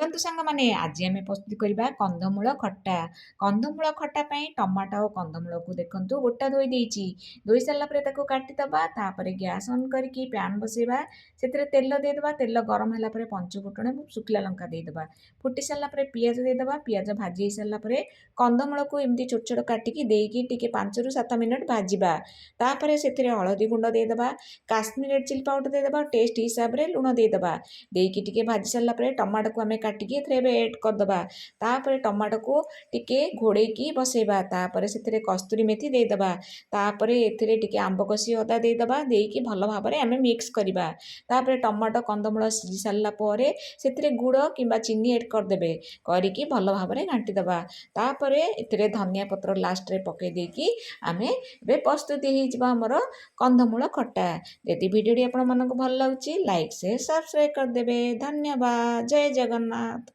ଦେଖନ୍ତୁ ସାଙ୍ଗମାନେ ଆଜି ଆମେ ପ୍ରସ୍ତୁତ କରିବା କନ୍ଧମୂଳ ଖଟା। କନ୍ଧମୂଳ ଖଟା ପାଇଁ ଟମାଟୋ ଆଉ କନ୍ଧମୂଳକୁ ଦେଖନ୍ତୁ ଗୋଟା ଧୋଇ ଦେଇଛି। ଧୋଇ ସାରିଲା ପରେ ତାକୁ କାଟିଦେବା। ତାପରେ ଗ୍ୟାସ୍ ଅନ୍ କରିକି ପ୍ୟାନ୍ ବସେଇବା। ସେଥିରେ ତେଲ ଦେଇଦେବା। ତେଲ ଗରମ ହେଲା ପରେ ପଞ୍ଚଫୁଟଣ ଏବଂ ଶୁଖିଲା ଲଙ୍କା ଦେଇଦେବା। ଫୁଟି ସାରିଲା ପରେ ପିଆଜ ଦେଇଦେବା। ପିଆଜ ଭାଜି ହେଇସାରିଲା ପରେ କନ୍ଧମୂଳକୁ ଏମିତି ଛୋଟ ଛୋଟ କାଟିକି ଦେଇକି ଟିକେ 5ରୁ 7 ମିନିଟ୍ ଭାଜିବା। ତାପରେ ସେଥିରେ ହଳଦୀ ଗୁଣ୍ଡ ଦେଇଦେବା। କାଶ୍ମୀର ରେଡ୍ ଚିଲି ପାଉଡର ଦେଇଦେବା। ଟେଷ୍ଟ ହିସାବରେ ଲୁଣ ଦେଇଦେବା। ଦେଇକି ଟିକେ ଭାଜି ସାରିଲା ପରେ ଟମାଟୋକୁ ଆମେ କାଟିକି ଏଥିରେ ଏବେ ଏଡ୍ କରିଦେବା। ତାପରେ ଟମାଟୋକୁ ଟିକେ ଘୋଡ଼େଇକି ବସେଇବା। ତାପରେ ସେଥିରେ କସ୍ତୁରୀ ମେଥି ଦେଇଦେବା। ତାପରେ ଏଥିରେ ଟିକେ ଆମ୍ବ କଷି ଅଦା ଦେଇଦେବା। ଦେଇକି ଭଲ ଭାବରେ ଆମେ ମିକ୍ସ କରିବା। ତାପରେ ଟମାଟୋ କନ୍ଧମୂଳ ସିଝି ସାରିଲା ପରେ ସେଥିରେ ଗୁଡ଼ କିମ୍ବା ଚିନି ଏଡ୍ କରିଦେବେ। କରିକି ଭଲ ଭାବରେ ଘାଣ୍ଟି ଦେବା। ତାପରେ ଏଥିରେ ଧନିଆ ପତ୍ର ଲାଷ୍ଟରେ ପକେଇ ଦେଇକି ଆମେ ଏବେ ପ୍ରସ୍ତୁତି ହେଇଯିବ ଆମର କନ୍ଧମୂଳ ଖଟା। ଯଦି ଭିଡ଼ିଓଟି ଆପଣମାନଙ୍କୁ ଭଲ ଲାଗୁଛି ଲାଇକ୍ ସେୟାର ସବସ୍କ୍ରାଇବ୍ କରିଦେବେ। ଧନ୍ୟବାଦ। ଜୟ ଜଗନ୍ନାଥ।